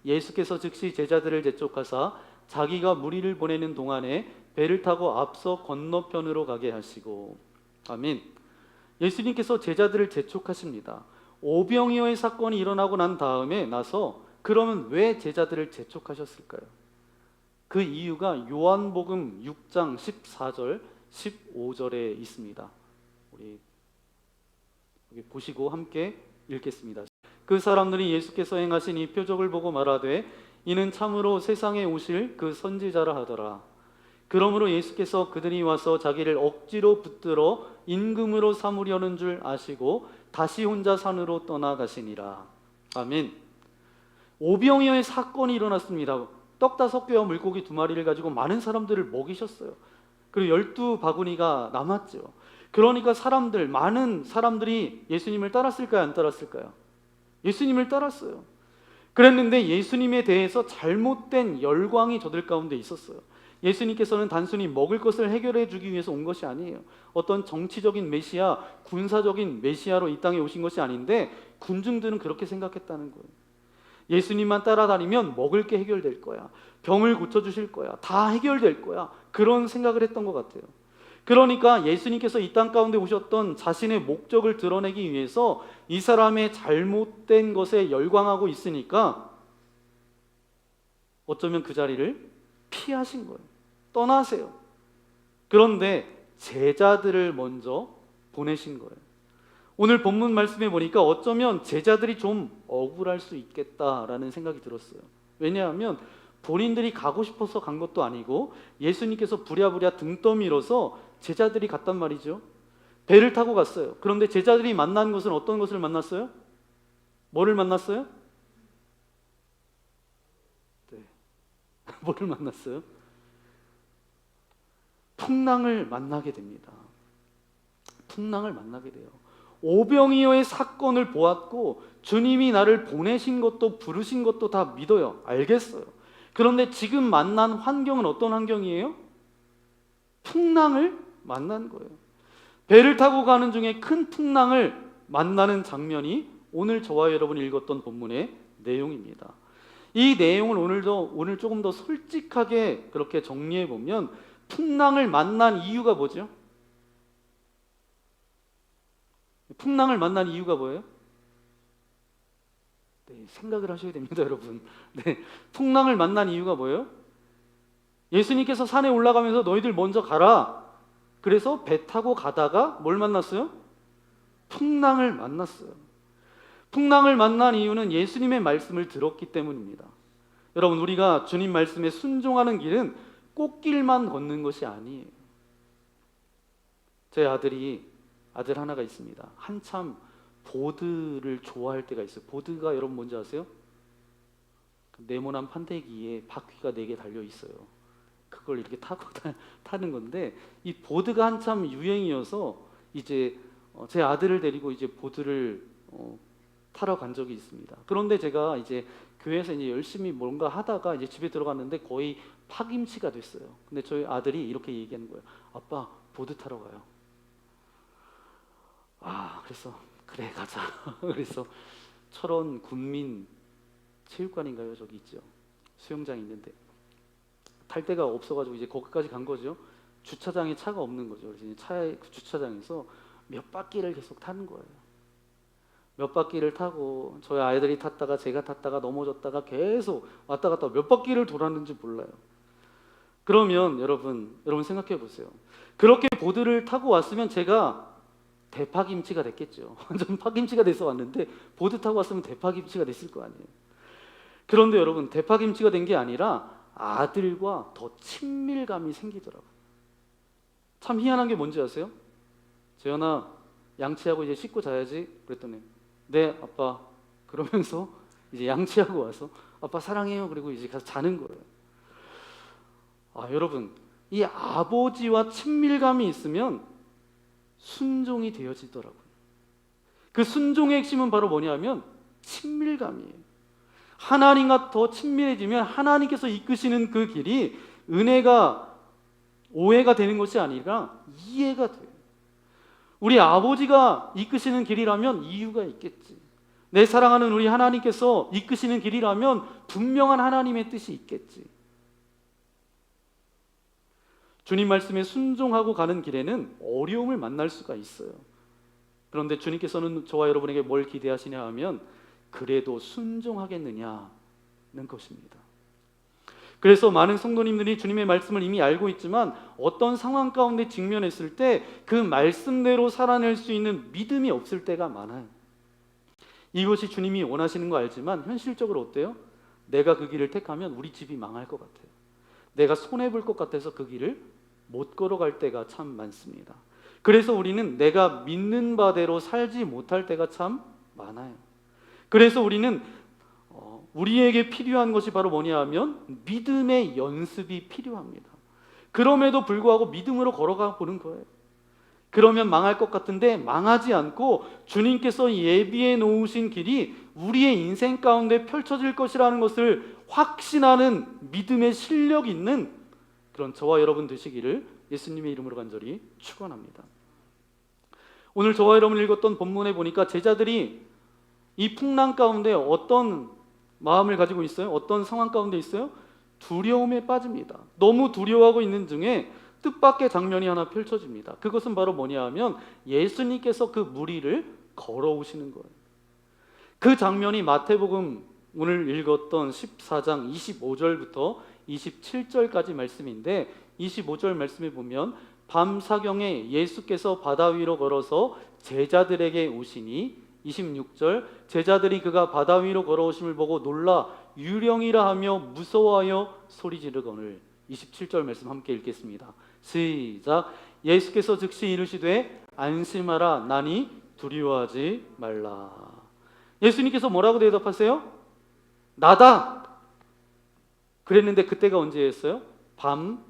예수께서 즉시 제자들을 재촉하사 자기가 무리를 보내는 동안에 배를 타고 앞서 건너편으로 가게 하시고. 아멘. 예수님께서 제자들을 재촉하십니다. 오병이어의 사건이 일어나고 난 다음에 나서 그러면 왜 제자들을 재촉하셨을까요? 그 이유가 요한복음 6장 14절 15절에 있습니다. 우리 여기 보시고 함께 읽겠습니다. 그 사람들이 예수께서 행하신 이 표적을 보고 말하되 이는 참으로 세상에 오실 그 선지자라 하더라. 그러므로 예수께서 그들이 와서 자기를 억지로 붙들어 임금으로 삼으려는 줄 아시고 다시 혼자 산으로 떠나가시니라. 아멘. 오병이어의 사건이 일어났습니다. 떡 5개와 물고기 2마리를 가지고 많은 사람들을 먹이셨어요. 그리고 12바구니가 남았죠. 그러니까 많은 사람들이 예수님을 따랐을까요? 안 따랐을까요? 예수님을 따랐어요. 그랬는데 예수님에 대해서 잘못된 열광이 저들 가운데 있었어요. 예수님께서는 단순히 먹을 것을 해결해 주기 위해서 온 것이 아니에요. 어떤 정치적인 메시아, 군사적인 메시아로 이 땅에 오신 것이 아닌데 군중들은 그렇게 생각했다는 거예요. 예수님만 따라다니면 먹을 게 해결될 거야, 병을 고쳐주실 거야, 다 해결될 거야, 그런 생각을 했던 것 같아요. 그러니까 예수님께서 이 땅 가운데 오셨던 자신의 목적을 드러내기 위해서 이 사람의 잘못된 것에 열광하고 있으니까 어쩌면 그 자리를 피하신 거예요. 떠나세요. 그런데 제자들을 먼저 보내신 거예요. 오늘 본문 말씀에 보니까 어쩌면 제자들이 좀 억울할 수 있겠다라는 생각이 들었어요. 왜냐하면 본인들이 가고 싶어서 간 것도 아니고 예수님께서 부랴부랴 등 떠밀어서 제자들이 갔단 말이죠. 배를 타고 갔어요. 그런데 제자들이 만난 것은 어떤 것을 만났어요? 뭐를 만났어요? 네. 뭐를 만났어요? 풍랑을 만나게 됩니다. 풍랑을 만나게 돼요. 오병이어의 사건을 보았고 주님이 나를 보내신 것도 부르신 것도 다 믿어요. 알겠어요. 그런데 지금 만난 환경은 어떤 환경이에요? 풍랑을 만난 거예요. 배를 타고 가는 중에 큰 풍랑을 만나는 장면이 오늘 저와 여러분이 읽었던 본문의 내용입니다. 이 내용을 오늘 조금 더 솔직하게 그렇게 정리해 보면 풍랑을 만난 이유가 뭐죠? 풍랑을 만난 이유가 뭐예요? 네, 생각을 하셔야 됩니다, 여러분. 네, 풍랑을 만난 이유가 뭐예요? 예수님께서 산에 올라가면서 너희들 먼저 가라. 그래서 배 타고 가다가 뭘 만났어요? 풍랑을 만났어요. 풍랑을 만난 이유는 예수님의 말씀을 들었기 때문입니다. 여러분, 우리가 주님 말씀에 순종하는 길은 꽃길만 걷는 것이 아니에요. 제 아들 하나가 있습니다. 한참 보드를 좋아할 때가 있어요. 보드가 여러분 뭔지 아세요? 네모난 판때기에 바퀴가 4개 달려 있어요. 그걸 이렇게 타고 타는 건데, 이 보드가 한참 유행이어서 이제 제 아들을 데리고 이제 보드를 타러 간 적이 있습니다. 그런데 제가 이제 교회에서 이제 열심히 뭔가 하다가 이제 집에 들어갔는데 거의 파김치가 됐어요. 근데 저희 아들이 이렇게 얘기하는 거예요. 아빠, 보드 타러 가요. 그래서 그래 가자. 그래서 철원 군민 체육관인가요? 저기 있죠. 수영장 있는데 탈 데가 없어가지고 이제 거기까지 간 거죠. 주차장에 차가 없는 거죠. 그래서 이제 차에 그 주차장에서 몇 바퀴를 계속 타는 거예요. 몇 바퀴를 타고 저희 아이들이 탔다가 제가 탔다가 넘어졌다가 계속 왔다 갔다 몇 바퀴를 돌았는지 몰라요. 그러면 여러분 생각해 보세요. 그렇게 보드를 타고 왔으면 제가 대파김치가 됐겠죠. 완전 파김치가 돼서 왔는데 보드 타고 왔으면 대파김치가 됐을 거 아니에요. 그런데 여러분, 대파김치가 된 게 아니라 아들과 더 친밀감이 생기더라고요. 참 희한한 게 뭔지 아세요? 재현아, 양치하고 이제 씻고 자야지. 그랬더니 네 아빠. 그러면서 이제 양치하고 와서 아빠 사랑해요. 그리고 이제 가서 자는 거예요. 여러분, 이 아버지와 친밀감이 있으면 순종이 되어지더라고요. 그 순종의 핵심은 바로 뭐냐면 친밀감이에요. 하나님과 더 친밀해지면 하나님께서 이끄시는 그 길이 은혜가 오해가 되는 것이 아니라 이해가 돼요. 우리 아버지가 이끄시는 길이라면 이유가 있겠지. 내 사랑하는 우리 하나님께서 이끄시는 길이라면 분명한 하나님의 뜻이 있겠지. 주님 말씀에 순종하고 가는 길에는 어려움을 만날 수가 있어요. 그런데 주님께서는 저와 여러분에게 뭘 기대하시냐 하면 그래도 순종하겠느냐는 것입니다. 그래서 많은 성도님들이 주님의 말씀을 이미 알고 있지만 어떤 상황 가운데 직면했을 때 그 말씀대로 살아낼 수 있는 믿음이 없을 때가 많아요. 이것이 주님이 원하시는 거 알지만 현실적으로 어때요? 내가 그 길을 택하면 우리 집이 망할 것 같아요. 내가 손해볼 것 같아서 그 길을 못 걸어갈 때가 참 많습니다. 그래서 우리는 내가 믿는 바대로 살지 못할 때가 참 많아요. 그래서 우리는 우리에게 필요한 것이 바로 뭐냐 하면 믿음의 연습이 필요합니다. 그럼에도 불구하고 믿음으로 걸어가 보는 거예요. 그러면 망할 것 같은데 망하지 않고 주님께서 예비해 놓으신 길이 우리의 인생 가운데 펼쳐질 것이라는 것을 확신하는 믿음의 실력 있는 그런 저와 여러분 되시기를 예수님의 이름으로 간절히 축원합니다. 오늘 저와 여러분 읽었던 본문에 보니까 제자들이 이 풍랑 가운데 어떤 마음을 가지고 있어요? 어떤 상황 가운데 있어요? 두려움에 빠집니다. 너무 두려워하고 있는 중에 뜻밖의 장면이 하나 펼쳐집니다. 그것은 바로 뭐냐 하면 예수님께서 그 무리를 걸어오시는 거예요. 그 장면이 마태복음 오늘 읽었던 14장 25절부터 27절까지 말씀인데 25절 말씀에 보면 밤사경에 예수께서 바다 위로 걸어서 제자들에게 오시니 26절 제자들이 그가 바다 위로 걸어오심을 보고 놀라 유령이라 하며 무서워하여 소리 지르거늘 27절 말씀 함께 읽겠습니다. 시작. 예수께서 즉시 이르시되 안심하라 나니 두려워하지 말라. 예수님께서 뭐라고 대답하세요? 나다. 그랬는데 그때가 언제였어요? 밤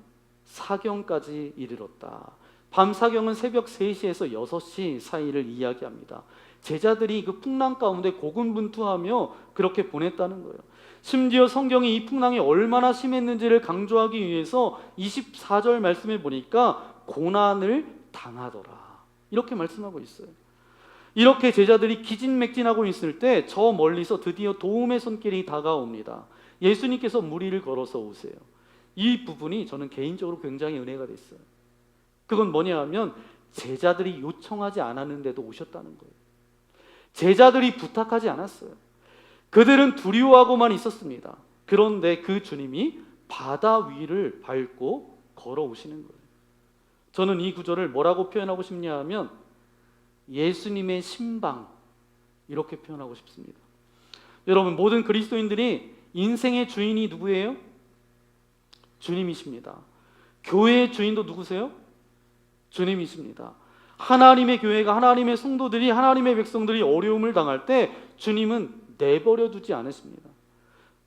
사경까지 이르렀다. 밤 사경은 새벽 3시에서 6시 사이를 이야기합니다. 제자들이 그 풍랑 가운데 고군분투하며 그렇게 보냈다는 거예요. 심지어 성경이 이 풍랑이 얼마나 심했는지를 강조하기 위해서 24절 말씀에 보니까 고난을 당하더라 이렇게 말씀하고 있어요. 이렇게 제자들이 기진맥진하고 있을 때 저 멀리서 드디어 도움의 손길이 다가옵니다. 예수님께서 무리를 걸어서 오세요. 이 부분이 저는 개인적으로 굉장히 은혜가 됐어요. 그건 뭐냐 하면 제자들이 요청하지 않았는데도 오셨다는 거예요. 제자들이 부탁하지 않았어요. 그들은 두려워하고만 있었습니다. 그런데 그 주님이 바다 위를 밟고 걸어오시는 거예요. 저는 이 구절을 뭐라고 표현하고 싶냐 하면 예수님의 신방 이렇게 표현하고 싶습니다. 여러분 모든 그리스도인들이 인생의 주인이 누구예요? 주님이십니다. 교회의 주인도 누구세요? 주님이십니다. 하나님의 교회가 하나님의 성도들이 하나님의 백성들이 어려움을 당할 때 주님은 내버려 두지 않으십니다.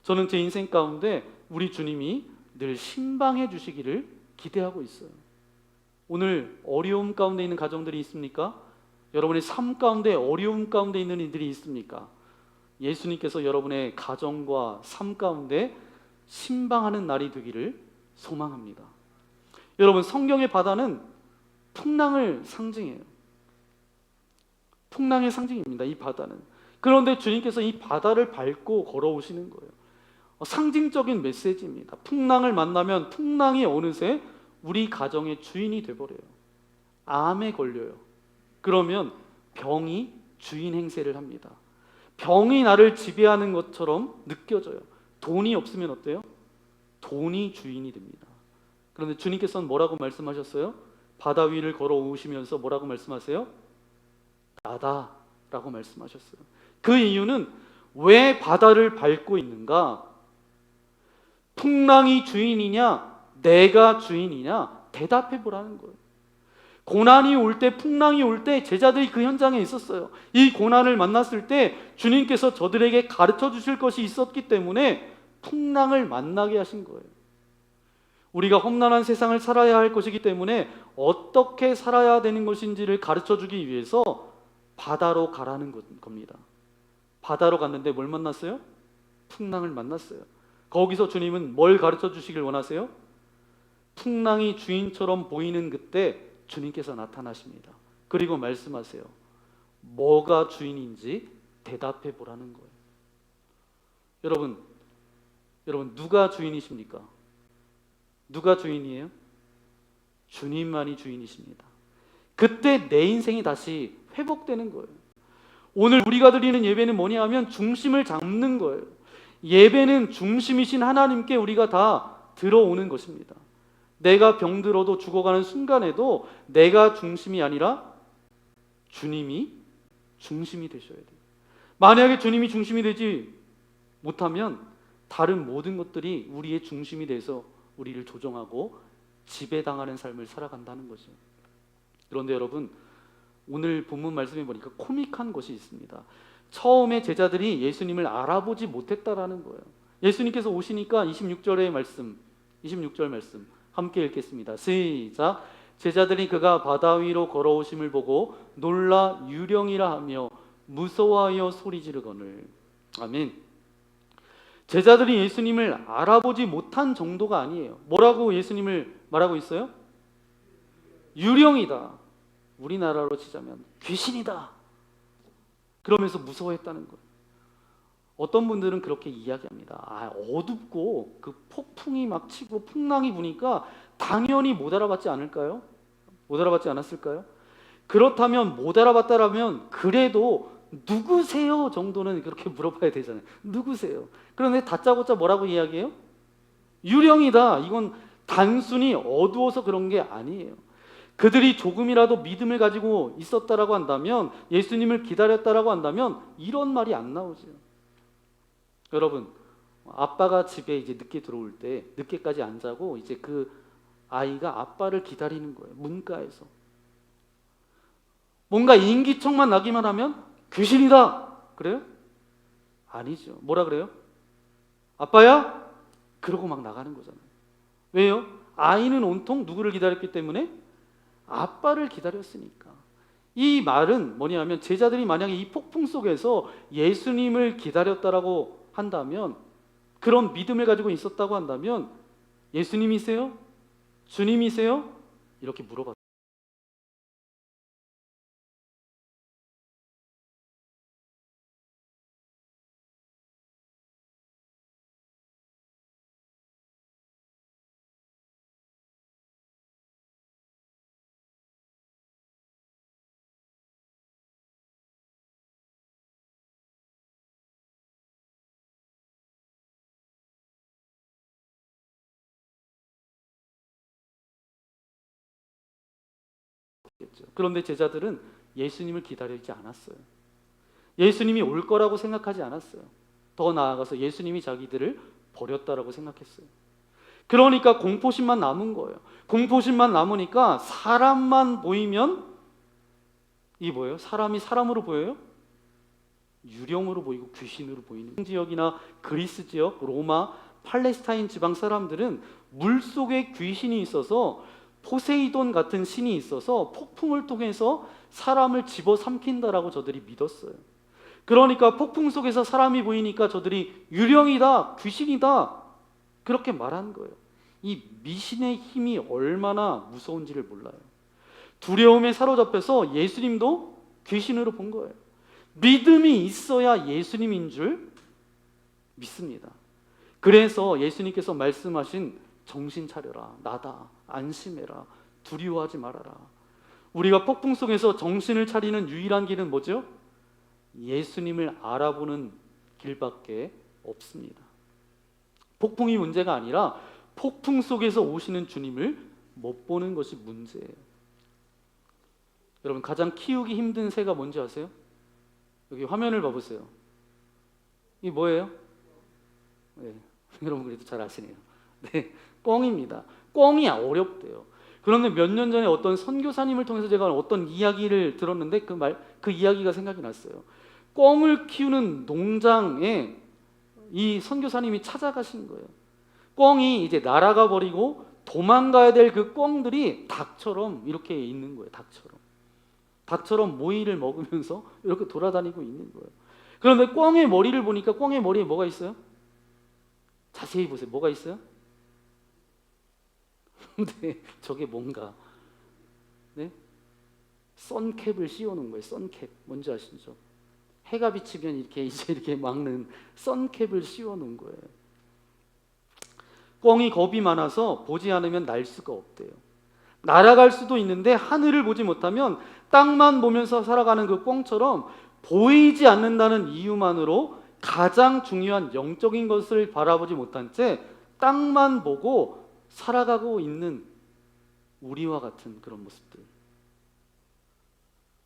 저는 제 인생 가운데 우리 주님이 늘 신방해 주시기를 기대하고 있어요. 오늘 어려움 가운데 있는 가정들이 있습니까? 여러분의 삶 가운데 어려움 가운데 있는 이들이 있습니까? 예수님께서 여러분의 가정과 삶 가운데 신방하는 날이 되기를 소망합니다. 여러분 성경의 바다는 풍랑을 상징해요. 풍랑의 상징입니다. 이 바다는. 그런데 주님께서 이 바다를 밟고 걸어오시는 거예요. 상징적인 메시지입니다. 풍랑을 만나면 풍랑이 어느새 우리 가정의 주인이 돼버려요. 암에 걸려요. 그러면 병이 주인 행세를 합니다. 병이 나를 지배하는 것처럼 느껴져요. 돈이 없으면 어때요? 돈이 주인이 됩니다. 그런데 주님께서는 뭐라고 말씀하셨어요? 바다 위를 걸어오시면서 뭐라고 말씀하세요? 나다 라고 말씀하셨어요. 그 이유는 왜 바다를 밟고 있는가? 풍랑이 주인이냐? 내가 주인이냐? 대답해 보라는 거예요. 고난이 올 때, 풍랑이 올 때 제자들이 그 현장에 있었어요. 이 고난을 만났을 때 주님께서 저들에게 가르쳐 주실 것이 있었기 때문에 풍랑을 만나게 하신 거예요. 우리가 험난한 세상을 살아야 할 것이기 때문에 어떻게 살아야 되는 것인지를 가르쳐 주기 위해서 바다로 가라는 겁니다. 바다로 갔는데 뭘 만났어요? 풍랑을 만났어요. 거기서 주님은 뭘 가르쳐 주시길 원하세요? 풍랑이 주인처럼 보이는 그때 주님께서 나타나십니다. 그리고 말씀하세요. 뭐가 주인인지 대답해 보라는 거예요. 여러분 누가 주인이십니까? 누가 주인이에요? 주님만이 주인이십니다. 그때 내 인생이 다시 회복되는 거예요. 오늘 우리가 드리는 예배는 뭐냐 하면 중심을 잡는 거예요. 예배는 중심이신 하나님께 우리가 다 들어오는 것입니다. 내가 병들어도 죽어가는 순간에도 내가 중심이 아니라 주님이 중심이 되셔야 돼요. 만약에 주님이 중심이 되지 못하면 다른 모든 것들이 우리의 중심이 돼서 우리를 조종하고 지배당하는 삶을 살아간다는 거죠. 그런데 여러분, 오늘 본문 말씀에 보니까 코믹한 것이 있습니다. 처음에 제자들이 예수님을 알아보지 못했다라는 거예요. 예수님께서 오시니까 26절 말씀 함께 읽겠습니다. 시작. 제자들이 그가 바다 위로 걸어오심을 보고 놀라 유령이라 하며 무서워하여 소리 지르거늘. 아멘. 제자들이 예수님을 알아보지 못한 정도가 아니에요. 뭐라고 예수님을 말하고 있어요? 유령이다. 우리나라로 치자면 귀신이다. 그러면서 무서워했다는 거예요. 어떤 분들은 그렇게 이야기합니다. 어둡고 그 폭풍이 막 치고 풍랑이 부니까 당연히 못 알아봤지 않을까요? 못 알아봤지 않았을까요? 그렇다면 못 알아봤다라면 그래도 누구세요 정도는 그렇게 물어봐야 되잖아요. 누구세요? 그런데 다짜고짜 뭐라고 이야기해요? 유령이다. 이건 단순히 어두워서 그런 게 아니에요. 그들이 조금이라도 믿음을 가지고 있었다라고 한다면, 예수님을 기다렸다라고 한다면 이런 말이 안 나오죠. 여러분, 아빠가 집에 이제 늦게 들어올 때 늦게까지 안 자고 이제 그 아이가 아빠를 기다리는 거예요. 문가에서. 뭔가 인기척만 나기만 하면 귀신이다. 그래요? 아니죠. 뭐라 그래요? 아빠야? 그러고 막 나가는 거잖아요. 왜요? 아이는 온통 누구를 기다렸기 때문에? 아빠를 기다렸으니까. 이 말은 뭐냐면 제자들이 만약에 이 폭풍 속에서 예수님을 기다렸다라고 한다면, 그런 믿음을 가지고 있었다고 한다면 예수님이세요? 주님이세요? 이렇게 물어봤어요. 그런데 제자들은 예수님을 기다리지 않았어요. 예수님이 올 거라고 생각하지 않았어요. 더 나아가서 예수님이 자기들을 버렸다라고 생각했어요. 그러니까 공포심만 남은 거예요. 공포심만 남으니까 사람만 보이면, 이게 뭐예요? 사람이 사람으로 보여요? 유령으로 보이고 귀신으로 보이는. 지역이나 그리스 지역, 로마, 팔레스타인 지방 사람들은 물속에 귀신이 있어서, 포세이돈 같은 신이 있어서 폭풍을 통해서 사람을 집어삼킨다라고 저들이 믿었어요. 그러니까 폭풍 속에서 사람이 보이니까 저들이 유령이다, 귀신이다 그렇게 말한 거예요. 이 미신의 힘이 얼마나 무서운지를 몰라요. 두려움에 사로잡혀서 예수님도 귀신으로 본 거예요. 믿음이 있어야 예수님인 줄 믿습니다. 그래서 예수님께서 말씀하신 정신 차려라, 나다, 안심해라, 두려워하지 말아라. 우리가 폭풍 속에서 정신을 차리는 유일한 길은 뭐죠? 예수님을 알아보는 길밖에 없습니다. 폭풍이 문제가 아니라 폭풍 속에서 오시는 주님을 못 보는 것이 문제예요. 여러분, 가장 키우기 힘든 새가 뭔지 아세요? 여기 화면을 봐보세요. 이게 뭐예요? 네, 여러분 그래도 잘 아시네요. 네, 꿩입니다. 꿩이 어렵대요. 그런데 몇 년 전에 어떤 선교사님을 통해서 제가 어떤 이야기를 들었는데 그 이야기가 생각이 났어요. 꿩을 키우는 농장에 이 선교사님이 찾아가신 거예요. 꿩이 이제 날아가 버리고 도망가야 될 그 꿩들이 닭처럼 이렇게 있는 거예요. 닭처럼 모이를 먹으면서 이렇게 돌아다니고 있는 거예요. 그런데 꿩의 머리를 보니까 꿩의 머리에 뭐가 있어요? 자세히 보세요. 뭐가 있어요? 근데 저게 뭔가, 네? 선캡을 씌워놓은 거예요. 선캡 뭔지 아시죠? 해가 비치면 이렇게 이제 이렇게 막는 선캡을 씌워 놓은 거예요. 꿩이 겁이 많아서 보지 않으면 날 수가 없대요. 날아갈 수도 있는데 하늘을 보지 못하면 땅만 보면서 살아가는 그 꿩처럼 보이지 않는다는 이유만으로 가장 중요한 영적인 것을 바라보지 못한 채 땅만 보고 살아가고 있는 우리와 같은 그런 모습들.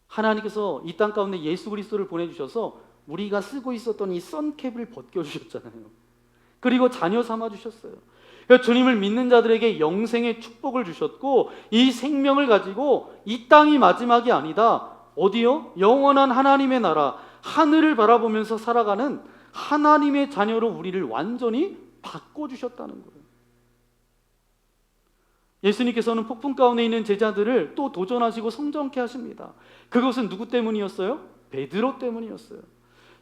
하나님께서 이 땅 가운데 예수 그리스도를 보내주셔서 우리가 쓰고 있었던 이 선캡을 벗겨주셨잖아요. 그리고 자녀 삼아주셨어요. 주님을 믿는 자들에게 영생의 축복을 주셨고 이 생명을 가지고 이 땅이 마지막이 아니다. 어디요? 영원한 하나님의 나라, 하늘을 바라보면서 살아가는 하나님의 자녀로 우리를 완전히 바꿔주셨다는 거예요. 예수님께서는 폭풍 가운데 있는 제자들을 또 도전하시고 성정케 하십니다. 그것은 누구 때문이었어요? 베드로 때문이었어요.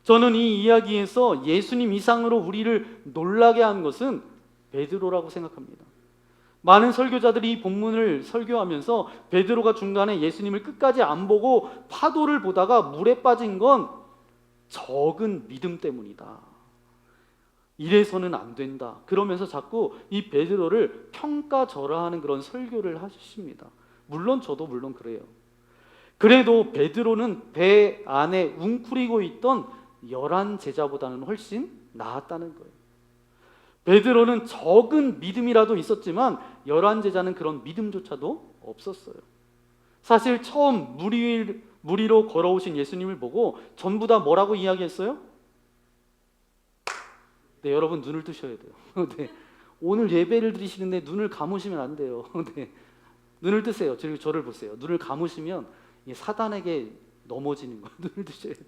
저는 이 이야기에서 예수님 이상으로 우리를 놀라게 한 것은 베드로라고 생각합니다. 많은 설교자들이 이 본문을 설교하면서 베드로가 중간에 예수님을 끝까지 안 보고 파도를 보다가 물에 빠진 건 적은 믿음 때문이다. 이래서는 안 된다. 그러면서 자꾸 이 베드로를 평가절하하는 그런 설교를 하십니다. 물론 저도 물론 그래요. 그래도 베드로는 배 안에 웅크리고 있던 11 제자보다는 훨씬 나았다는 거예요. 베드로는 적은 믿음이라도 있었지만 11 제자는 그런 믿음조차도 없었어요. 사실 처음 물 위로 걸어오신 예수님을 보고 전부 다 뭐라고 이야기했어요? 네, 여러분 눈을 뜨셔야 돼요. 네, 오늘 예배를 드리시는데 눈을 감으시면 안 돼요. 네, 눈을 뜨세요. 저를 보세요. 눈을 감으시면 사단에게 넘어지는 거예요. 눈을 뜨셔야 돼요.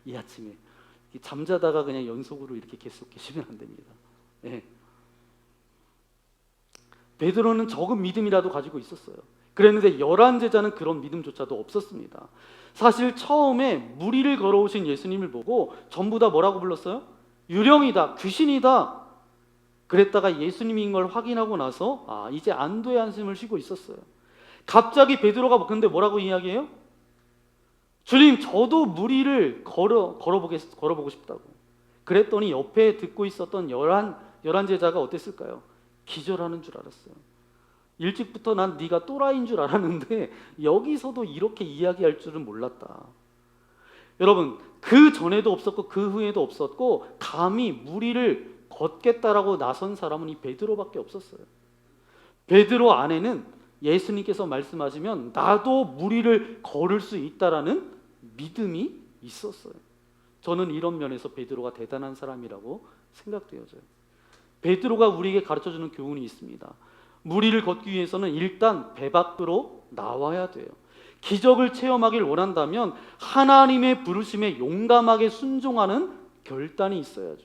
이 아침에 잠자다가 그냥 연속으로 이렇게 계속 계시면 안 됩니다. 네. 베드로는 적은 믿음이라도 가지고 있었어요. 그랬는데 11 제자는 그런 믿음조차도 없었습니다. 사실 처음에 물 위를 걸어오신 예수님을 보고 전부 다 뭐라고 불렀어요? 유령이다, 귀신이다. 그랬다가 예수님인 걸 확인하고 나서 이제 안도의 한숨을 쉬고 있었어요. 갑자기 베드로가 근데 뭐라고 이야기해요? 주님, 저도 물 위를 걸어보고 싶다고. 그랬더니 옆에 듣고 있었던 11 제자가 어땠을까요? 기절하는 줄 알았어요. 일찍부터 난 네가 또라이인 줄 알았는데 여기서도 이렇게 이야기할 줄은 몰랐다. 여러분, 그 전에도 없었고 그 후에도 없었고 감히 물 위를 걷겠다라고 나선 사람은 이 베드로밖에 없었어요. 베드로 안에는 예수님께서 말씀하시면 나도 물 위를 걸을 수 있다라는 믿음이 있었어요. 저는 이런 면에서 베드로가 대단한 사람이라고 생각되어져요. 베드로가 우리에게 가르쳐주는 교훈이 있습니다. 물 위를 걷기 위해서는 일단 배 밖으로 나와야 돼요. 기적을 체험하길 원한다면 하나님의 부르심에 용감하게 순종하는 결단이 있어야죠.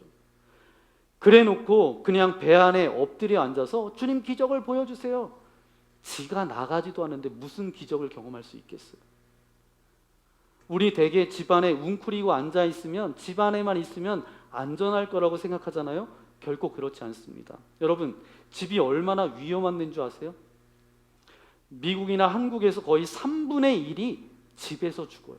그래놓고 그냥 배 안에 엎드려 앉아서 주님 기적을 보여주세요. 지가 나가지도 않는데 무슨 기적을 경험할 수 있겠어요? 우리 대개 집안에 웅크리고 앉아있으면 집안에만 있으면 안전할 거라고 생각하잖아요. 결코 그렇지 않습니다. 여러분, 집이 얼마나 위험한 데인 줄 아세요? 미국이나 한국에서 거의 3분의 1이 집에서 죽어요.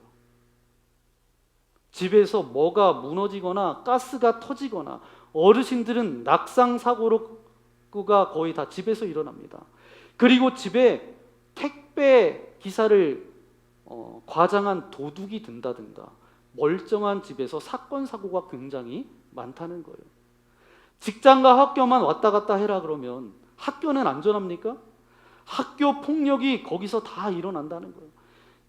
집에서 뭐가 무너지거나 가스가 터지거나 어르신들은 낙상 사고가 거의 다 집에서 일어납니다. 그리고 집에 택배 기사를 과장한 도둑이 든다든가 멀쩡한 집에서 사건 사고가 굉장히 많다는 거예요. 직장과 학교만 왔다 갔다 해라 그러면 학교는 안전합니까? 학교 폭력이 거기서 다 일어난다는 거예요.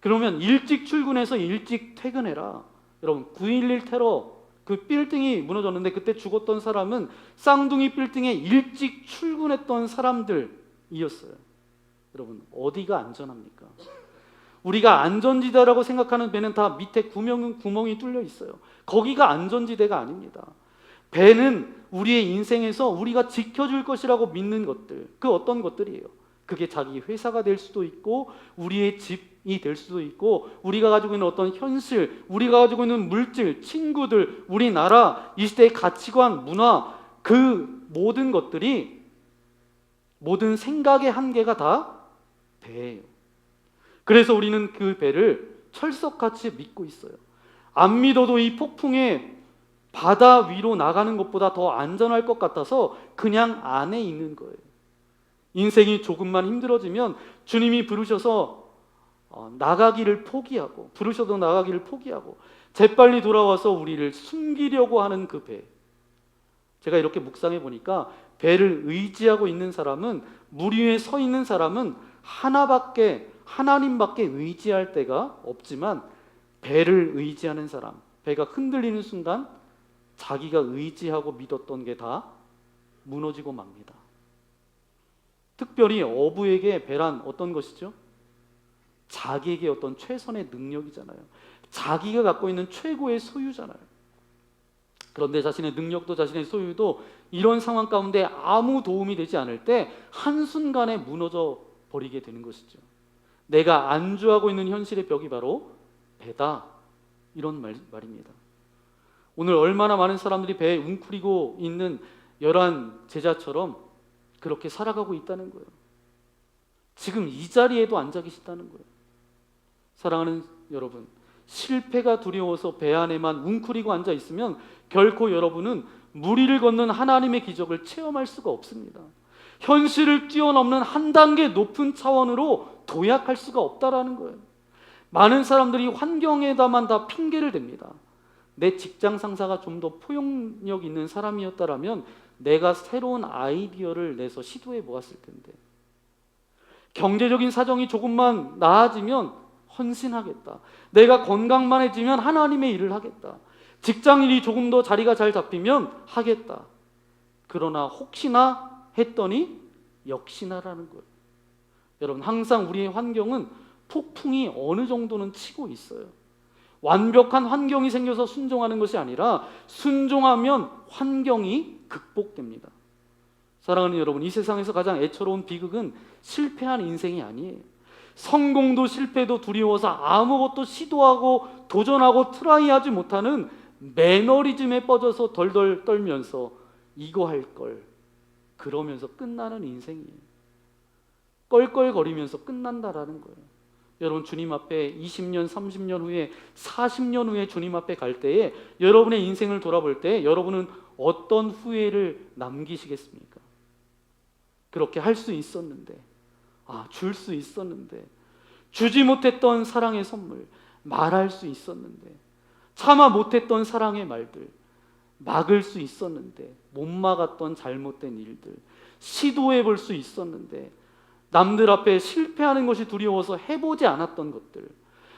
그러면 일찍 출근해서 일찍 퇴근해라. 여러분, 9.11 테러 그 빌딩이 무너졌는데 그때 죽었던 사람은 쌍둥이 빌딩에 일찍 출근했던 사람들이었어요. 여러분, 어디가 안전합니까? 우리가 안전지대라고 생각하는 배는 다 밑에 구멍이 뚫려 있어요. 거기가 안전지대가 아닙니다. 배는 우리의 인생에서 우리가 지켜줄 것이라고 믿는 것들, 그 어떤 것들이에요? 그게 자기 회사가 될 수도 있고 우리의 집이 될 수도 있고 우리가 가지고 있는 어떤 현실, 우리가 가지고 있는 물질, 친구들, 우리나라, 이 시대의 가치관, 문화, 그 모든 것들이 모든 생각의 한계가 다 배예요. 그래서 우리는 그 배를 철석같이 믿고 있어요. 안 믿어도 이 폭풍에 바다 위로 나가는 것보다 더 안전할 것 같아서 그냥 안에 있는 거예요. 인생이 조금만 힘들어지면 주님이 부르셔서 나가기를 포기하고, 부르셔도 나가기를 포기하고 재빨리 돌아와서 우리를 숨기려고 하는 그 배. 제가 이렇게 묵상해 보니까 배를 의지하고 있는 사람은, 물 위에 서 있는 사람은 하나님밖에 의지할 데가 없지만, 배를 의지하는 사람, 배가 흔들리는 순간 자기가 의지하고 믿었던 게 다 무너지고 맙니다. 특별히 어부에게 배란 어떤 것이죠? 자기에게 어떤 최선의 능력이잖아요. 자기가 갖고 있는 최고의 소유잖아요. 그런데 자신의 능력도 자신의 소유도 이런 상황 가운데 아무 도움이 되지 않을 때 한순간에 무너져 버리게 되는 것이죠. 내가 안주하고 있는 현실의 벽이 바로 배다, 이런 말입니다. 오늘 얼마나 많은 사람들이 배에 웅크리고 있는 열한 제자처럼 그렇게 살아가고 있다는 거예요. 지금 이 자리에도 앉아 계시다는 거예요. 사랑하는 여러분, 실패가 두려워서 배 안에만 웅크리고 앉아 있으면 결코 여러분은 물 위를 걷는 하나님의 기적을 체험할 수가 없습니다. 현실을 뛰어넘는 한 단계 높은 차원으로 도약할 수가 없다라는 거예요. 많은 사람들이 환경에다만 다 핑계를 댑니다. 내 직장 상사가 좀 더 포용력 있는 사람이었다라면 내가 새로운 아이디어를 내서 시도해 보았을 텐데, 경제적인 사정이 조금만 나아지면 헌신하겠다, 내가 건강만해지면 하나님의 일을 하겠다, 직장일이 조금 더 자리가 잘 잡히면 하겠다. 그러나 혹시나 했더니 역시나라는 거예요. 여러분, 항상 우리의 환경은 폭풍이 어느 정도는 치고 있어요. 완벽한 환경이 생겨서 순종하는 것이 아니라 순종하면 환경이 극복됩니다. 사랑하는 여러분, 이 세상에서 가장 애처로운 비극은 실패한 인생이 아니에요. 성공도 실패도 두려워서 아무것도 시도하고 도전하고 트라이하지 못하는 매너리즘에 빠져서 덜덜 떨면서 이거 할 걸 그러면서 끝나는 인생이에요. 껄껄거리면서 끝난다라는 거예요. 여러분, 주님 앞에 20년, 30년 후에, 40년 후에 주님 앞에 갈 때에 여러분의 인생을 돌아볼 때 여러분은 어떤 후회를 남기시겠습니까? 그렇게 할 수 있었는데, 줄 수 있었는데, 주지 못했던 사랑의 선물 말할 수 있었는데, 참아 못했던 사랑의 말들 막을 수 있었는데, 못 막았던 잘못된 일들 시도해 볼 수 있었는데, 남들 앞에 실패하는 것이 두려워서 해보지 않았던 것들,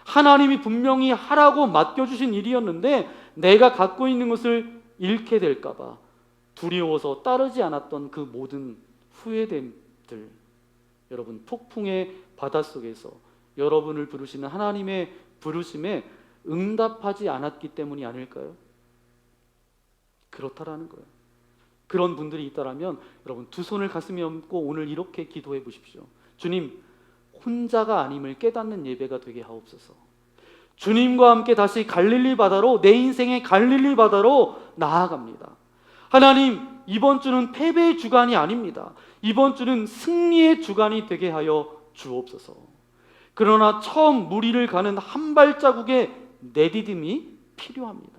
하나님이 분명히 하라고 맡겨주신 일이었는데 내가 갖고 있는 것을 잃게 될까봐 두려워서 따르지 않았던 그 모든 후회됨들, 여러분, 폭풍의 바닷속에서 여러분을 부르시는 하나님의 부르심에 응답하지 않았기 때문이 아닐까요? 그렇다라는 거예요. 그런 분들이 있다라면 여러분, 두 손을 가슴에 얹고 오늘 이렇게 기도해 보십시오. 주님, 혼자가 아님을 깨닫는 예배가 되게 하옵소서. 주님과 함께 다시 갈릴리 바다로, 내 인생의 갈릴리 바다로 나아갑니다. 하나님, 이번 주는 패배의 주간이 아닙니다. 이번 주는 승리의 주간이 되게 하여 주옵소서. 그러나 처음 물 위를 가는 한 발자국의 내디딤이 필요합니다.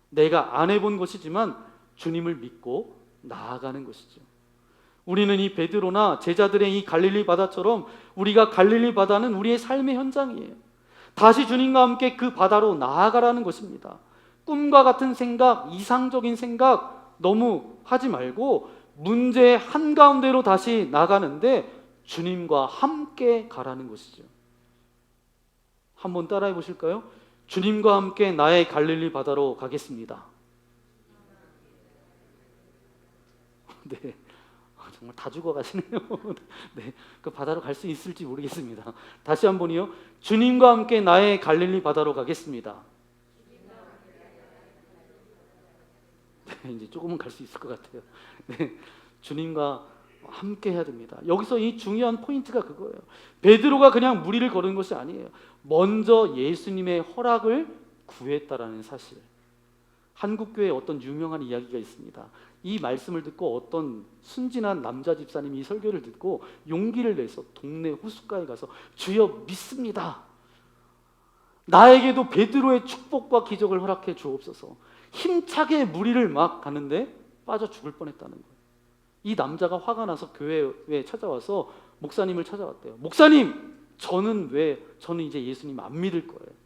내가 안 해본 것이지만 주님을 믿고 나아가는 것이죠. 우리는 이 베드로나 제자들의 이 갈릴리 바다처럼 우리가 갈릴리 바다는 우리의 삶의 현장이에요. 다시 주님과 함께 그 바다로 나아가라는 것입니다. 꿈과 같은 생각, 이상적인 생각 너무 하지 말고 문제의 한가운데로 다시 나가는데 주님과 함께 가라는 것이죠. 한번 따라해 보실까요? 주님과 함께 나의 갈릴리 바다로 가겠습니다. 네, 정말 다 죽어가시네요. 네, 그 바다로 갈 수 있을지 모르겠습니다. 다시 한번요. 주님과 함께 나의 갈릴리 바다로 가겠습니다. 네, 이제 조금은 갈 수 있을 것 같아요. 네, 주님과 함께 해야 됩니다. 여기서 이 중요한 포인트가 그거예요. 베드로가 그냥 물 위를 걸은 것이 아니에요. 먼저 예수님의 허락을 구했다라는 사실. 한국교회에 어떤 유명한 이야기가 있습니다. 이 말씀을 듣고 어떤 순진한 남자 집사님이 이 설교를 듣고 용기를 내서 동네 호숫가에 가서 주여 믿습니다, 나에게도 베드로의 축복과 기적을 허락해 주옵소서. 힘차게 무리를 막 가는데 빠져 죽을 뻔했다는 거예요. 이 남자가 화가 나서 교회에 찾아와서 목사님을 찾아왔대요. 목사님, 저는 이제 예수님 안 믿을 거예요.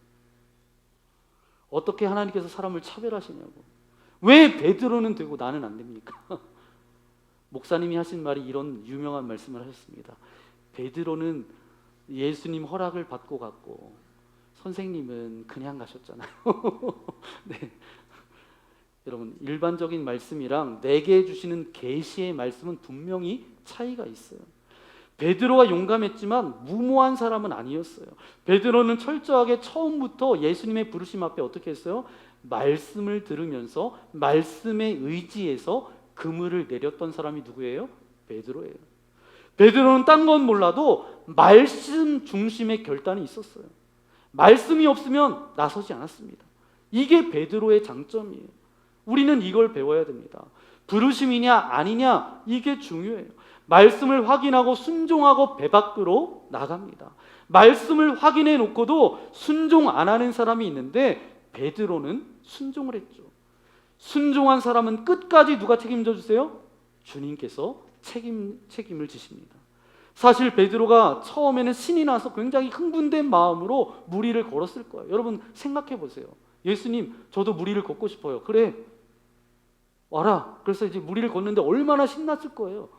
어떻게 하나님께서 사람을 차별하시냐고. 왜 베드로는 되고 나는 안 됩니까? 목사님이 하신 말이 이런 유명한 말씀을 하셨습니다. 베드로는 예수님 허락을 받고 갔고 선생님은 그냥 가셨잖아요. 네. 여러분, 일반적인 말씀이랑 내게 주시는 계시의 말씀은 분명히 차이가 있어요. 베드로가 용감했지만 무모한 사람은 아니었어요. 베드로는 철저하게 처음부터 예수님의 부르심 앞에 어떻게 했어요? 말씀을 들으면서 말씀에 의지해서 그물을 내렸던 사람이 누구예요? 베드로예요. 베드로는 딴 건 몰라도 말씀 중심의 결단이 있었어요. 말씀이 없으면 나서지 않았습니다. 이게 베드로의 장점이에요. 우리는 이걸 배워야 됩니다. 부르심이냐 아니냐, 이게 중요해요. 말씀을 확인하고 순종하고 배 밖으로 나갑니다. 말씀을 확인해 놓고도 순종 안 하는 사람이 있는데 베드로는 순종을 했죠. 순종한 사람은 끝까지 누가 책임져 주세요? 주님께서 책임을 지십니다. 사실 베드로가 처음에는 신이 나서 굉장히 흥분된 마음으로 무리를 걸었을 거예요. 여러분 생각해 보세요. 예수님, 저도 무리를 걷고 싶어요. 그래, 와라. 그래서 이제 무리를 걷는데 얼마나 신났을 거예요.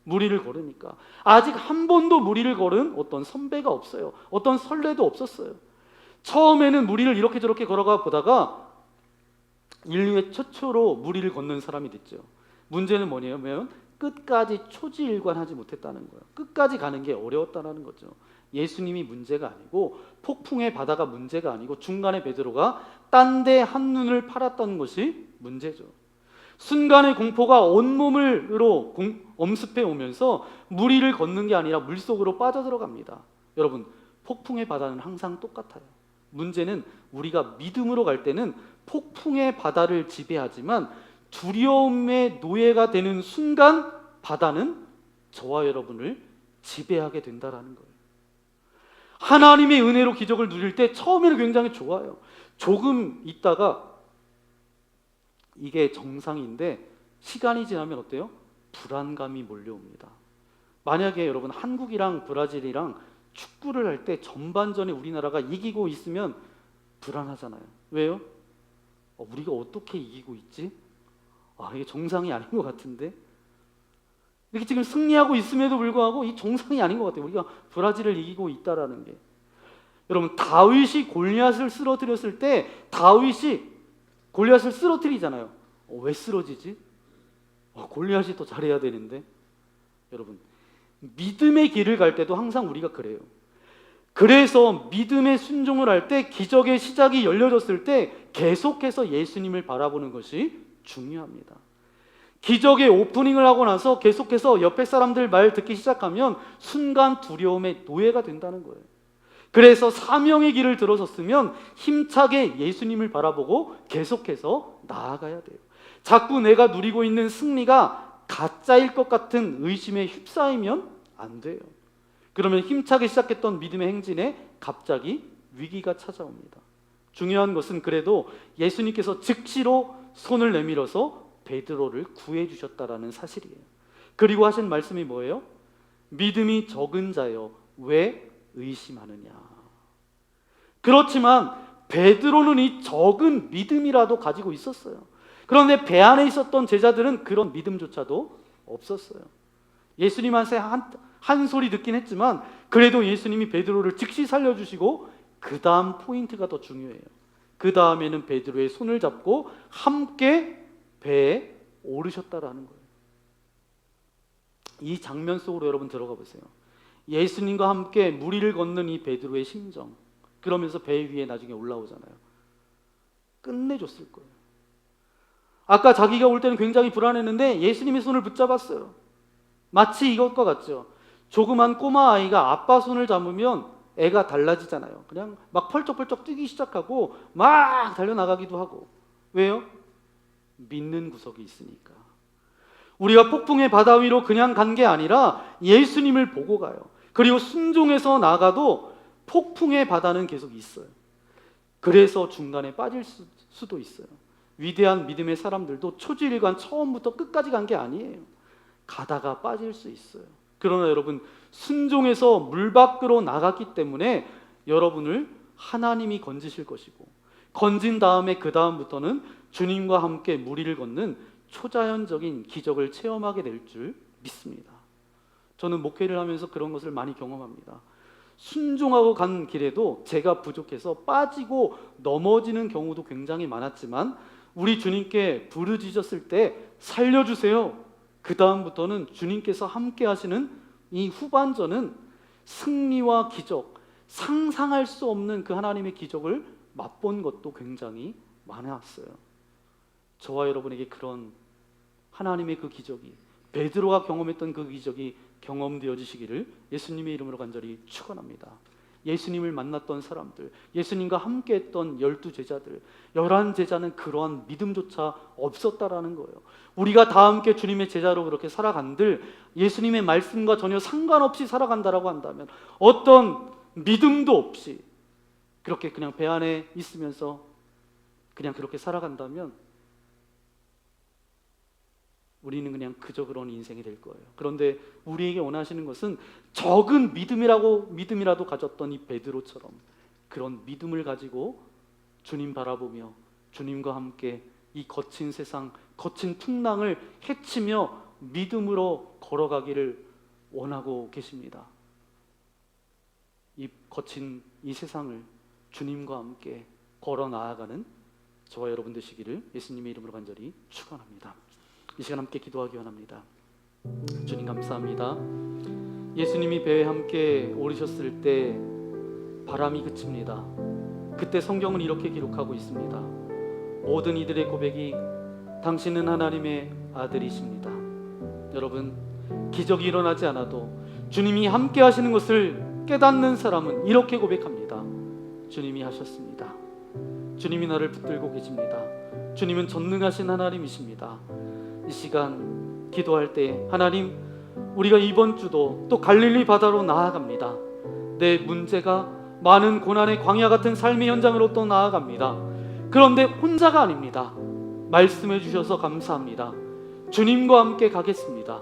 무리를 걸으니까. 아직 한 번도 무리를 걸은 어떤 선배가 없어요. 어떤 선례도 없었어요. 처음에는 무리를 이렇게 저렇게 걸어가 보다가 인류의 최초로 무리를 걷는 사람이 됐죠. 문제는 뭐냐면 끝까지 초지일관하지 못했다는 거예요. 끝까지 가는 게 어려웠다는 거죠. 예수님이 문제가 아니고 폭풍의 바다가 문제가 아니고 중간에 베드로가 딴 데 한눈을 팔았던 것이 문제죠. 순간의 공포가 온몸으로 엄습해 오면서 무리를 걷는 게 아니라 물속으로 빠져들어갑니다. 여러분, 폭풍의 바다는 항상 똑같아요. 문제는 우리가 믿음으로 갈 때는 폭풍의 바다를 지배하지만 두려움의 노예가 되는 순간 바다는 저와 여러분을 지배하게 된다는 거예요. 하나님의 은혜로 기적을 누릴 때 처음에는 굉장히 좋아요. 조금 있다가 이게 정상인데 시간이 지나면 어때요? 불안감이 몰려옵니다. 만약에 여러분 한국이랑 브라질이랑 축구를 할 때 전반전에 우리나라가 이기고 있으면 불안하잖아요. 왜요? 우리가 어떻게 이기고 있지? 이게 정상이 아닌 것 같은데? 이렇게 지금 승리하고 있음에도 불구하고 이 정상이 아닌 것 같아요. 우리가 브라질을 이기고 있다라는 게. 여러분, 다윗이 골리앗을 쓰러뜨렸을 때 다윗이 골리앗을 쓰러뜨리잖아요. 왜 쓰러지지? 골리앗이 더 잘해야 되는데. 여러분, 믿음의 길을 갈 때도 항상 우리가 그래요. 그래서 믿음의 순종을 할 때 기적의 시작이 열려졌을 때 계속해서 예수님을 바라보는 것이 중요합니다. 기적의 오프닝을 하고 나서 계속해서 옆에 사람들 말 듣기 시작하면 순간 두려움의 노예가 된다는 거예요. 그래서 사명의 길을 들어섰으면 힘차게 예수님을 바라보고 계속해서 나아가야 돼요. 자꾸 내가 누리고 있는 승리가 가짜일 것 같은 의심에 휩싸이면 안 돼요. 그러면 힘차게 시작했던 믿음의 행진에 갑자기 위기가 찾아옵니다. 중요한 것은 그래도 예수님께서 즉시로 손을 내밀어서 베드로를 구해 주셨다라는 사실이에요. 그리고 하신 말씀이 뭐예요? 믿음이 적은 자여 왜 의심하느냐. 그렇지만 베드로는 이 적은 믿음이라도 가지고 있었어요. 그런데 배 안에 있었던 제자들은 그런 믿음조차도 없었어요. 예수님한테 한 소리 듣긴 했지만 그래도 예수님이 베드로를 즉시 살려주시고 그 다음 포인트가 더 중요해요. 그 다음에는 베드로의 손을 잡고 함께 배에 오르셨다라는 거예요. 이 장면 속으로 여러분 들어가 보세요. 예수님과 함께 무리를 걷는 이 베드로의 심정, 그러면서 배 위에 나중에 올라오잖아요. 끝내줬을 거예요. 아까 자기가 올 때는 굉장히 불안했는데 예수님의 손을 붙잡았어요. 마치 이것과 같죠. 조그만 꼬마 아이가 아빠 손을 잡으면 애가 달라지잖아요. 그냥 막 펄쩍펄쩍 뛰기 시작하고 막 달려나가기도 하고. 왜요? 믿는 구석이 있으니까. 우리가 폭풍의 바다 위로 그냥 간 게 아니라 예수님을 보고 가요. 그리고 순종해서 나가도 폭풍의 바다는 계속 있어요. 그래서 중간에 빠질 수도 있어요. 위대한 믿음의 사람들도 초지일관 처음부터 끝까지 간 게 아니에요. 가다가 빠질 수 있어요. 그러나 여러분, 순종해서 물 밖으로 나갔기 때문에 여러분을 하나님이 건지실 것이고, 건진 다음에 그 다음부터는 주님과 함께 무리를 걷는 초자연적인 기적을 체험하게 될 줄 믿습니다. 저는 목회를 하면서 그런 것을 많이 경험합니다. 순종하고 간 길에도 제가 부족해서 빠지고 넘어지는 경우도 굉장히 많았지만, 우리 주님께 부르짖었을 때 살려주세요, 그 다음부터는 주님께서 함께 하시는 이 후반전은 승리와 기적, 상상할 수 없는 그 하나님의 기적을 맛본 것도 굉장히 많았어요. 저와 여러분에게 그런 하나님의 그 기적이, 베드로가 경험했던 그 기적이 경험되어지시기를 예수님의 이름으로 간절히 축원합니다. 예수님을 만났던 사람들, 예수님과 함께했던 12제자들, 11제자는 그러한 믿음조차 없었다라는 거예요. 우리가 다 함께 주님의 제자로 그렇게 살아간들 예수님의 말씀과 전혀 상관없이 살아간다라고 한다면, 어떤 믿음도 없이 그렇게 그냥 배 안에 있으면서 그냥 그렇게 살아간다면 우리는 그냥 그저 그런 인생이 될 거예요. 그런데 우리에게 원하시는 것은 적은 믿음이라도 가졌던 이 베드로처럼 그런 믿음을 가지고 주님 바라보며 주님과 함께 이 거친 세상, 거친 풍랑을 헤치며 믿음으로 걸어가기를 원하고 계십니다. 이 거친 이 세상을 주님과 함께 걸어 나아가는 저와 여러분 되시기를 예수님의 이름으로 간절히 축원합니다. 이 시간 함께 기도하기 원합니다. 주님 감사합니다. 예수님이 배에 함께 오르셨을 때 바람이 그칩니다. 그때 성경은 이렇게 기록하고 있습니다. 모든 이들의 고백이 당신은 하나님의 아들이십니다. 여러분, 기적이 일어나지 않아도 주님이 함께 하시는 것을 깨닫는 사람은 이렇게 고백합니다. 주님이 하셨습니다. 주님이 나를 붙들고 계십니다. 주님은 전능하신 하나님이십니다. 이 시간 기도할 때, 하나님, 우리가 이번 주도 또 갈릴리 바다로 나아갑니다. 내 문제가 많은 고난의 광야 같은 삶의 현장으로 또 나아갑니다. 그런데 혼자가 아닙니다. 말씀해 주셔서 감사합니다. 주님과 함께 가겠습니다.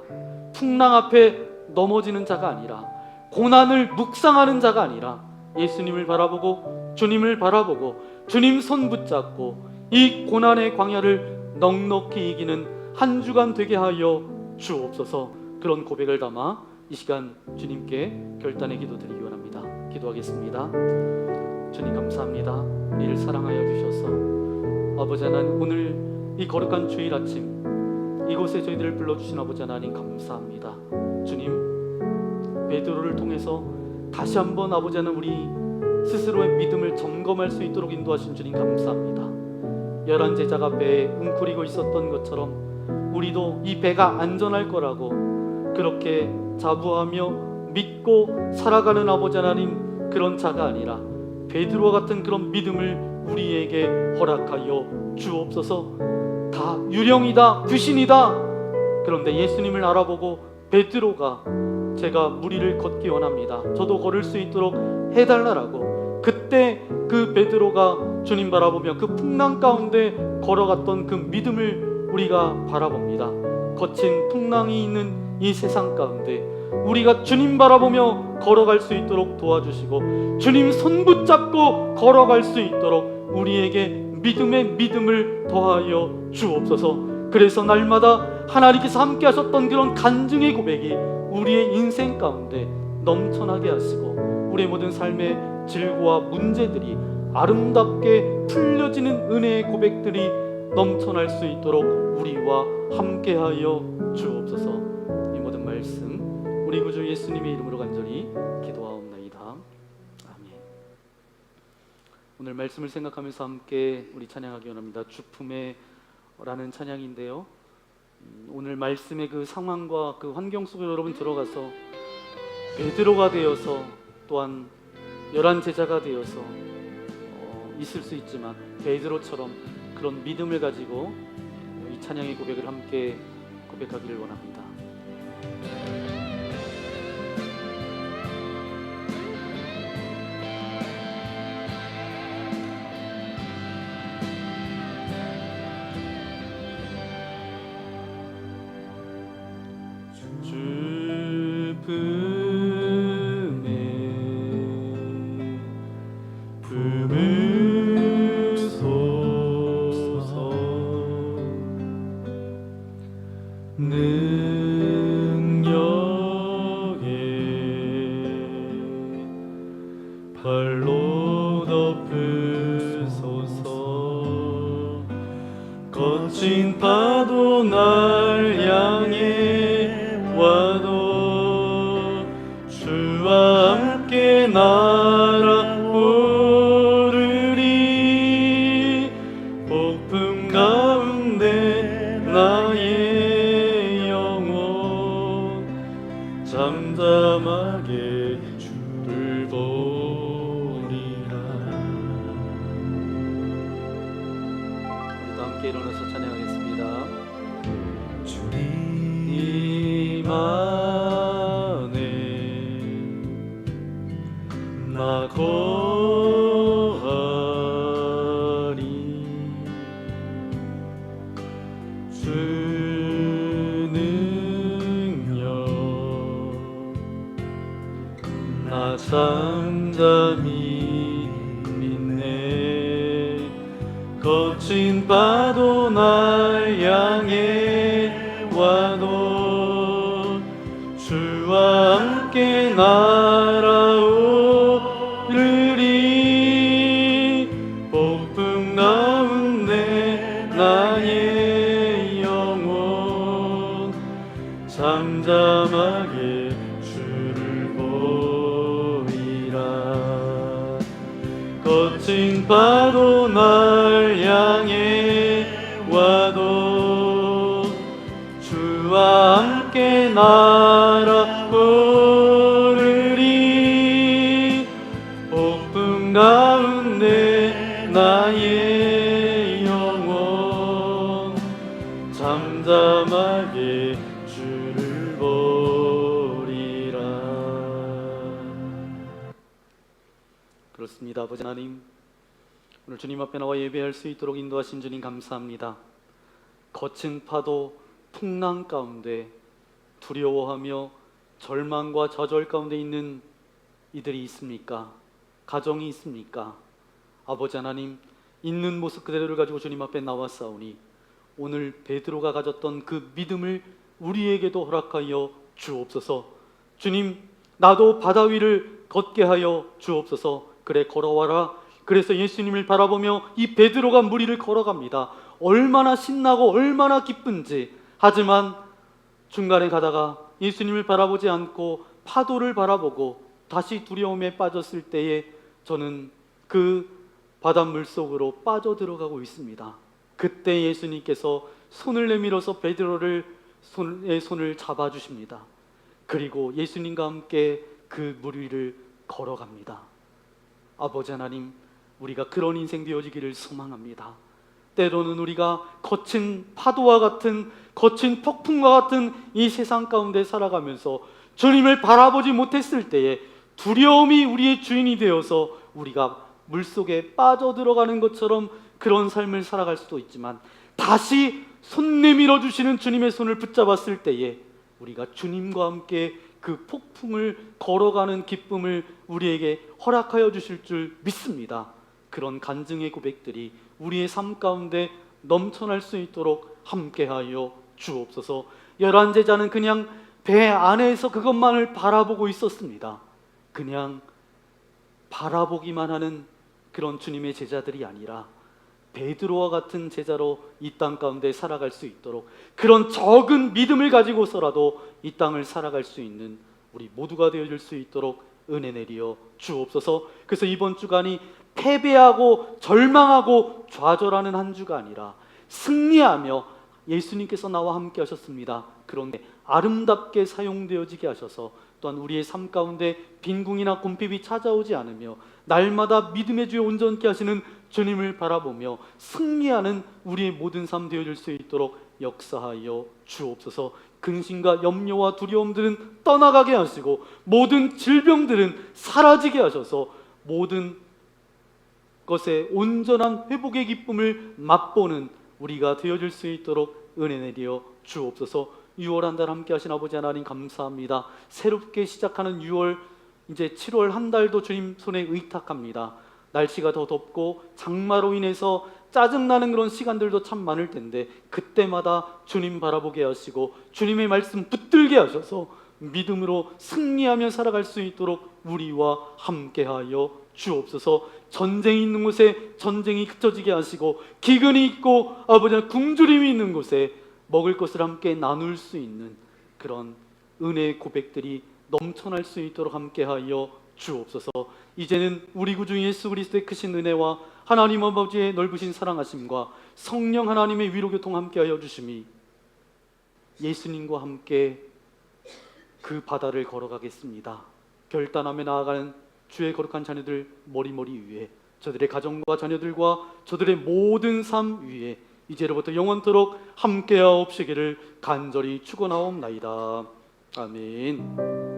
풍랑 앞에 넘어지는 자가 아니라, 고난을 묵상하는 자가 아니라 예수님을 바라보고 주님을 바라보고 주님 손 붙잡고 이 고난의 광야를 넉넉히 이기는 한 주간 되게 하여 주옵소서. 그런 고백을 담아 이 시간 주님께 결단의 기도 드리기 원합니다. 기도하겠습니다. 주님 감사합니다. 우리를 사랑하여 주셔서 아버지 하나님, 오늘 이 거룩한 주일 아침 이곳에 저희들을 불러주신 아버지 하나님 감사합니다. 주님, 베드로를 통해서 다시 한번 아버지 하나님 우리 스스로의 믿음을 점검할 수 있도록 인도하신 주님 감사합니다. 11제자가 배에 웅크리고 있었던 것처럼 우리도 이 배가 안전할 거라고 그렇게 자부하며 믿고 살아가는 아버지 하나님, 그런 자가 아니라 베드로와 같은 그런 믿음을 우리에게 허락하여 주옵소서. 다 유령이다, 귀신이다. 그런데 예수님을 알아보고 베드로가 제가 무리를 걷기 원합니다, 저도 걸을 수 있도록 해달라라고, 그때 그 베드로가 주님 바라보며 그 풍랑 가운데 걸어갔던 그 믿음을 우리가 바라봅니다. 거친 풍랑이 있는 이 세상 가운데 우리가 주님 바라보며 걸어갈 수 있도록 도와주시고, 주님 손 붙잡고 걸어갈 수 있도록 우리에게 믿음의 믿음을 더하여 주옵소서. 그래서 날마다 하나님께서 함께 하셨던 그런 간증의 고백이 우리의 인생 가운데 넘쳐나게 하시고, 우리의 모든 삶의 질고와 문제들이 아름답게 풀려지는 은혜의 고백들이 넘쳐날 수 있도록 우리와 함께하여 주옵소서. 이 모든 말씀 우리 구주 예수님의 이름으로 간절히 기도하옵나이다. 아멘. 오늘 말씀을 생각하면서 함께 우리 찬양하기 원합니다. 주품에 라는 찬양인데요, 오늘 말씀의 그 상황과 그 환경 속에 여러분 들어가서 베드로가 되어서 또한 11제자가 되어서 있을 수 있지만 베드로처럼 그런 믿음을 가지고 이 찬양의 고백을 함께 고백하기를 원합니다. 품에 품으소서. 능력에 발로 덮으소서. 거친 파도 날 향해 와도 주와 함께 날아오르리. 폭풍 가운데 나의 영혼 잠잠하게 주를 보리라. 우리도 함께 일어나서 찬양하겠습니다. 주님 안에 나 거하리. 주 능력 나 잠잠히 믿네. 거친 파도 날 향해 와도 주와 함께 날아오르리. 폭풍 가운데 나의 영혼 잠잠하게 주를 보리라. 거친 파도 날 향해 와도 주와 함께 날아오르리. 폭풍 가운데 나의 영혼 잠잠하게 주를 보리라. 그렇습니다. 아버지 하나님, 오늘 주님 앞에 나와 예배할 수 있도록 인도하신 주님 감사합니다. 거친 파도, 풍랑 가운데 두려워하며 절망과 좌절 가운데 있는 이들이 있습니까? 가정이 있습니까? 아버지 하나님, 있는 모습 그대로를 가지고 주님 앞에 나왔사오니 오늘 베드로가 가졌던 그 믿음을 우리에게도 허락하여 주옵소서. 주님, 나도 바다 위를 걷게 하여 주옵소서. 그래, 걸어와라. 그래서 예수님을 바라보며 이 베드로가 물 위를 걸어갑니다. 얼마나 신나고 얼마나 기쁜지. 하지만 중간에 가다가 예수님을 바라보지 않고 파도를 바라보고 다시 두려움에 빠졌을 때에 저는 그 바닷물 속으로 빠져들어가고 있습니다. 그때 예수님께서 손을 내밀어서 베드로를 손을 잡아주십니다. 그리고 예수님과 함께 그 물 위를 걸어갑니다. 아버지 하나님, 우리가 그런 인생 되어지기를 소망합니다. 때로는 우리가 거친 파도와 같은, 거친 폭풍과 같은 이 세상 가운데 살아가면서 주님을 바라보지 못했을 때에 두려움이 우리의 주인이 되어서 우리가 물속에 빠져들어가는 것처럼 그런 삶을 살아갈 수도 있지만, 다시 손 내밀어 주시는 주님의 손을 붙잡았을 때에 우리가 주님과 함께 그 폭풍을 걸어가는 기쁨을 우리에게 허락하여 주실 줄 믿습니다. 그런 간증의 고백들이 우리의 삶 가운데 넘쳐날 수 있도록 함께하여 주옵소서. 11 제자는 그냥 배 안에서 그것만을 바라보고 있었습니다. 그냥 바라보기만 하는 그런 주님의 제자들이 아니라 베드로와 같은 제자로 이 땅 가운데 살아갈 수 있도록, 그런 적은 믿음을 가지고서라도 이 땅을 살아갈 수 있는 우리 모두가 되어줄 수 있도록 은혜 내리어 주옵소서. 그래서 이번 주간이 패배하고 절망하고 좌절하는 한 주가 아니라 승리하며, 예수님께서 나와 함께 하셨습니다. 그런데 아름답게 사용되어지게 하셔서 또한 우리의 삶 가운데 빈궁이나 궁핍이 찾아오지 않으며 날마다 믿음의 주에 온전케 하시는 주님을 바라보며 승리하는 우리의 모든 삶 되어질 수 있도록 역사하여 주옵소서. 근심과 염려와 두려움들은 떠나가게 하시고 모든 질병들은 사라지게 하셔서 모든 것에 온전한 회복의 기쁨을 맛보는 우리가 되어질 수 있도록 은혜 내리어 주옵소서. 6월 한 달 함께 하신 아버지 하나님 감사합니다. 새롭게 시작하는 6월, 이제 7월 한 달도 주님 손에 의탁합니다. 날씨가 더 덥고 장마로 인해서 짜증나는 그런 시간들도 참 많을 텐데, 그때마다 주님 바라보게 하시고 주님의 말씀 붙들게 하셔서 믿음으로 승리하며 살아갈 수 있도록 우리와 함께하여 주옵소서. 전쟁이 있는 곳에 전쟁이 그쳐지게 하시고, 기근이 있고 아버지 굶주림이 있는 곳에 먹을 것을 함께 나눌 수 있는 그런 은혜의 고백들이 넘쳐날 수 있도록 함께하여 주옵소서. 이제는 우리 구주 예수 그리스도의 크신 은혜와 하나님 아버지의 넓으신 사랑하심과 성령 하나님의 위로교통 함께하여 주심이, 예수님과 함께 그 바다를 걸어가겠습니다. 결단하며 나아가는 주의 거룩한 자녀들 머리머리 위에, 저들의 가정과 자녀들과 저들의 모든 삶 위에 이제로부터 영원토록 함께하옵시기를 간절히 축원하옵나이다. 아멘.